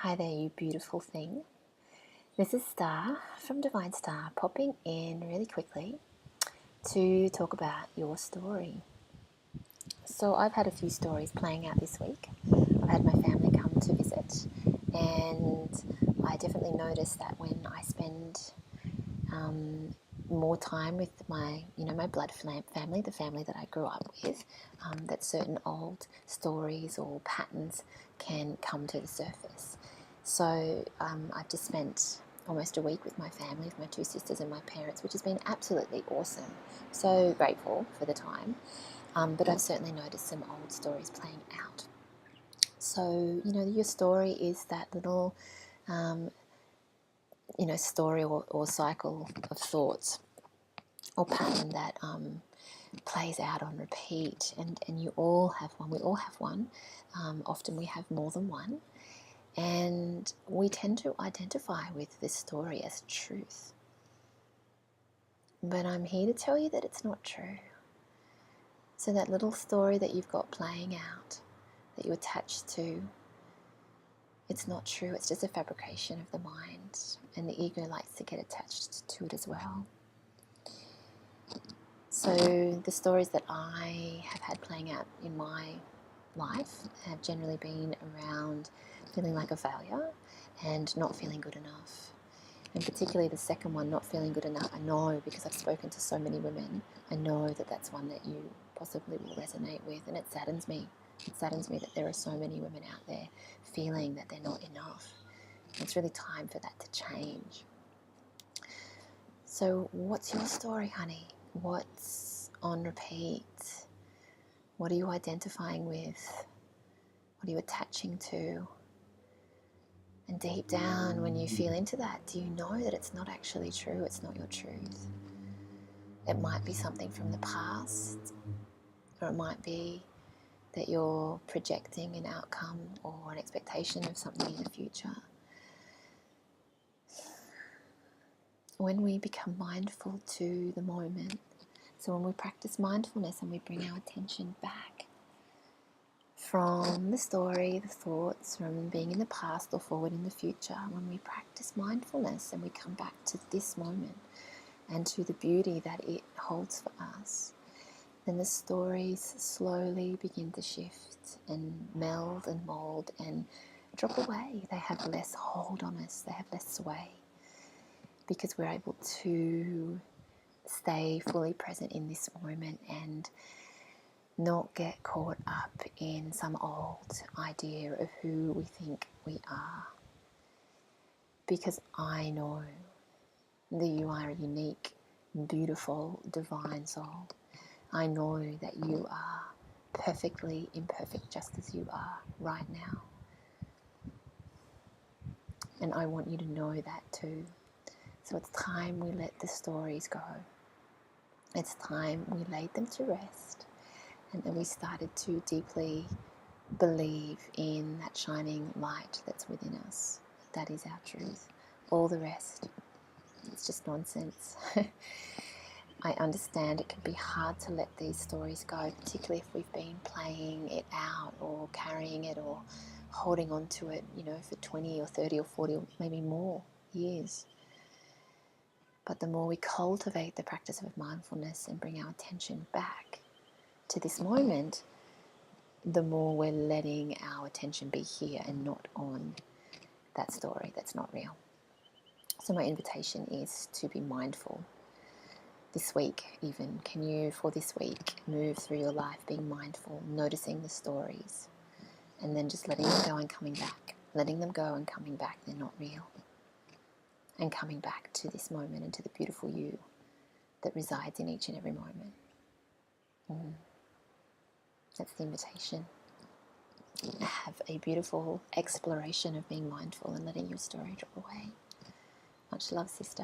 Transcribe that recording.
Hi there, you beautiful thing. This is Star from Divine Star popping in really quickly to talk about your story. So, I've had a few stories playing out this week. I've had my family come to visit, and I definitely noticed that when I spend more time with my blood family, the family that I grew up with, that certain old stories or patterns can come to the surface. So I've just spent almost a week with my family, with my two sisters and my parents, which has been absolutely awesome. So grateful for the time. But I've certainly noticed some old stories playing out. So, your story is that little, story or cycle of thoughts or pattern that plays out on repeat. And you all have one. We all have one. Often we have more than one. And we tend to identify with this story as truth. But I'm here to tell you that it's not true. So that little story that you've got playing out, that you attach to, it's not true. It's just a fabrication of the mind. And the ego likes to get attached to it as well. So the stories that I have had playing out in my life have generally been around feeling like a failure and not feeling good enough. And particularly the second one, not feeling good enough, I know because I've spoken to so many women, I know that that's one that you possibly will resonate with, and it saddens me. It saddens me that there are so many women out there feeling that they're not enough. It's really time for that to change. So what's your story, honey? What's on repeat? What are you identifying with? What are you attaching to? And deep down, when you feel into that, do you know that it's not actually true? It's not your truth. It might be something from the past, or it might be that you're projecting an outcome or an expectation of something in the future. When we become mindful to the moment, so when we practice mindfulness and we bring our attention back from the story, the thoughts, from being in the past or forward in the future, when we practice mindfulness and we come back to this moment and to the beauty that it holds for us, then the stories slowly begin to shift and meld and mold and drop away. They have less hold on us, they have less sway, because we're able to stay fully present in this moment and not get caught up in some old idea of who we think we are. Because I know that you are a unique, beautiful, divine soul. I know that you are perfectly imperfect just as you are right now. And I want you to know that too. So it's time we let the stories go. It's time we laid them to rest and then we started to deeply believe in that shining light that's within us. That is our truth. All the rest, it's just nonsense. I understand it can be hard to let these stories go, particularly if we've been playing it out or carrying it or holding on to it, for 20 or 30 or 40 or maybe more years. But the more we cultivate the practice of mindfulness and bring our attention back to this moment, the more we're letting our attention be here and not on that story that's not real. So my invitation is to be mindful. This week even, can you for this week move through your life being mindful, noticing the stories, and then just letting them go and coming back. Letting them go and coming back, they're not real. And coming back to this moment and to the beautiful you that resides in each and every moment. That's the invitation. Have a beautiful exploration of being mindful and letting your story drop away. Much love, sister.